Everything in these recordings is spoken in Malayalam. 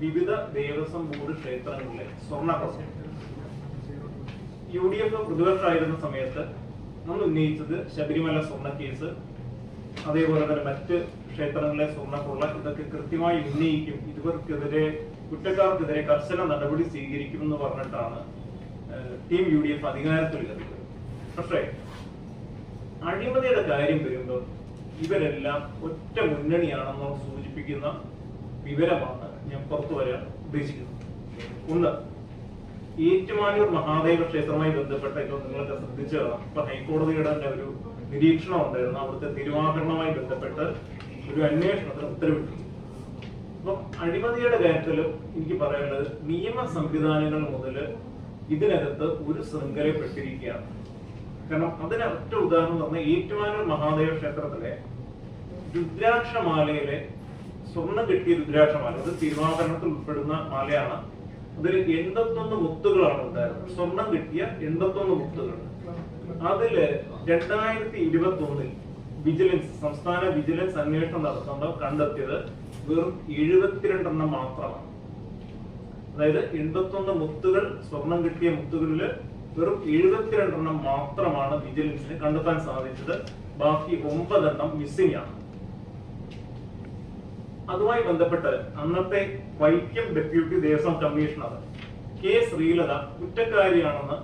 വിവിധ ദേവസ്വം ബോർഡ് ക്ഷേത്രങ്ങളിലെ സ്വർണ്ണക്കൊള്ള. UDF പ്രതിപക്ഷമായിരുന്ന സമയത്ത് നമ്മൾ ഉന്നയിച്ചത് ശബരിമല സ്വർണ്ണ കേസ്, അതേപോലെ തന്നെ മറ്റ് ക്ഷേത്രങ്ങളിലെ സ്വർണ്ണക്കൊള്ള, ഇതൊക്കെ കൃത്യമായി ഉന്നയിക്കും, ഇവർക്കെതിരെ കുറ്റക്കാർക്കെതിരെ കർശന നടപടി സ്വീകരിക്കുമെന്ന് പറഞ്ഞിട്ടാണ് ടീം UDF അധികാരത്തിൽ കയറിയത്. പക്ഷേ അഴിമതിയുടെ കാര്യം വരുമ്പോൾ ഇവരെല്ലാം ഒറ്റ മുന്നണിയാണെന്ന് സൂചിപ്പിക്കുന്ന വിവരമാണ് ഞാൻ പുറത്തു വരാൻ ഉദ്ദേശിക്കുന്നത്. ഒന്ന്, ഏറ്റുമാനൂർ മഹാദേവ ക്ഷേത്രവുമായി ബന്ധപ്പെട്ട ഇപ്പോൾ നിങ്ങളൊക്കെ ശ്രദ്ധിച്ചതാണ്, ഇപ്പൊ ഹൈക്കോടതിയുടെ തന്നെ ഒരു നിരീക്ഷണം ഉണ്ടായിരുന്നു. അവിടുത്തെ തിരുവാഭരണവുമായി ബന്ധപ്പെട്ട് ഒരു അന്വേഷണത്തിന് ഉത്തരവിട്ടു. അപ്പം അഴിമതിയുടെ കാര്യത്തിൽ എനിക്ക് പറയാനുള്ളത്, നിയമ സംവിധാനങ്ങൾ മുതൽ ഇതിനകത്ത് ഒരു ശൃംഖലപ്പെട്ടിരിക്കുകയാണ്. കാരണം അതിന് ഒറ്റ ഉദാഹരണം പറഞ്ഞാൽ ഏറ്റുമാനൂർ മഹാദേവ ക്ഷേത്രത്തിലെ രുദ്രാക്ഷമാലയിലെ സ്വർണം കിട്ടിയ രുദ്രാക്ഷമാല, അത് തിരുവാഭരണത്തിൽ ഉൾപ്പെടുന്ന മാലയാണ്. അതിൽ 81 മുത്തുകളാണ് ഉണ്ടായിരുന്നത്, സ്വർണം കിട്ടിയ 81 മുത്തുകൾ. അതില് 2021 വിജിലൻസ്, സംസ്ഥാന വിജിലൻസ് അന്വേഷണം നടത്തുമ്പോൾ കണ്ടെത്തിയത് വെറും 72 മാത്രമാണ്. അതായത് 81 മുത്തുകൾ, സ്വർണം കിട്ടിയ മുത്തുകളിൽ വെറും 72 മാത്രമാണ് വിജിലൻസിന് കണ്ടെത്താൻ സാധിച്ചത്. ബാക്കി 9 മിസ്സിംഗ് ആണ്. അതുമായി ബന്ധപ്പെട്ട് അന്നത്തെ Vaikom deputy Devaswom commissioner K. Sreelatha കുറ്റക്കാരിയാണെന്ന്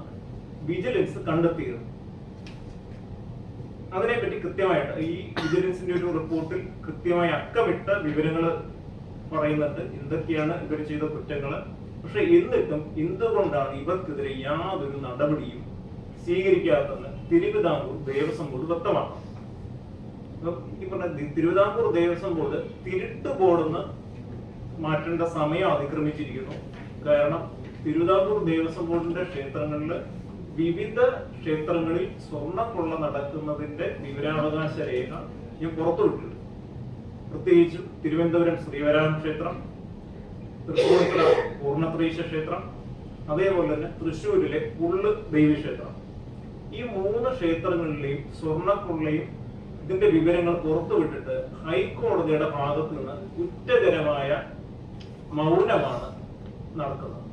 വിജിലൻസ് കണ്ടെത്തിയിരുന്നു. അതിനെപ്പറ്റി കൃത്യമായിട്ട് ഈ വിജിലൻസിന്റെ ഒരു റിപ്പോർട്ടിൽ കൃത്യമായി അക്കമിട്ട വിവരങ്ങൾ പറയുന്നുണ്ട്, എന്തൊക്കെയാണ് ഇവർ ചെയ്ത കുറ്റങ്ങൾ. പക്ഷെ എന്നിട്ടും എന്തുകൊണ്ടാണ് ഇവർക്കെതിരെ യാതൊരു നടപടിയും സ്വീകരിക്കാത്തതെന്ന് തിരുവിതാംകൂർ ദേവസ്വം ബോർഡ് വ്യക്തമാക്കണം. ഈ പറഞ്ഞ തിരുവിതാംകൂർ ദേവസ്വം ബോർഡ് തിരുട്ട് ബോർഡെന്ന് മാറ്റേണ്ട സമയം അതിക്രമിച്ചിരിക്കുന്നു. കാരണം തിരുവിതാംകൂർ ദേവസ്വം ബോർഡിന്റെ ക്ഷേത്രങ്ങളിൽ, വിവിധ ക്ഷേത്രങ്ങളിൽ സ്വർണ്ണക്കൊള്ള നടക്കുന്നതിന്റെ വിവരാവകാശ രേഖ ഞാൻ പുറത്തുവിട്ടു. പ്രത്യേകിച്ചും തിരുവനന്തപുരം ശ്രീവരാഹം ക്ഷേത്രം, തൃപ്പൂണിത്തുറ പൂർണ്ണത്രയീശ ക്ഷേത്രം, അതേപോലെ തന്നെ തൃശ്ശൂരിലെ ഉള്ള് ദേവീക്ഷേത്രം, ഈ 3 ക്ഷേത്രങ്ങളിലെയും സ്വർണ്ണക്കൊള്ളയും ഇതിന്റെ വിവരങ്ങൾ പുറത്തുവിട്ടിട്ട് ഹൈക്കോടതിയുടെ ഭാഗത്ത് നിന്ന് കുറ്റകരമായ മൗനമാണ് നടക്കുന്നത്.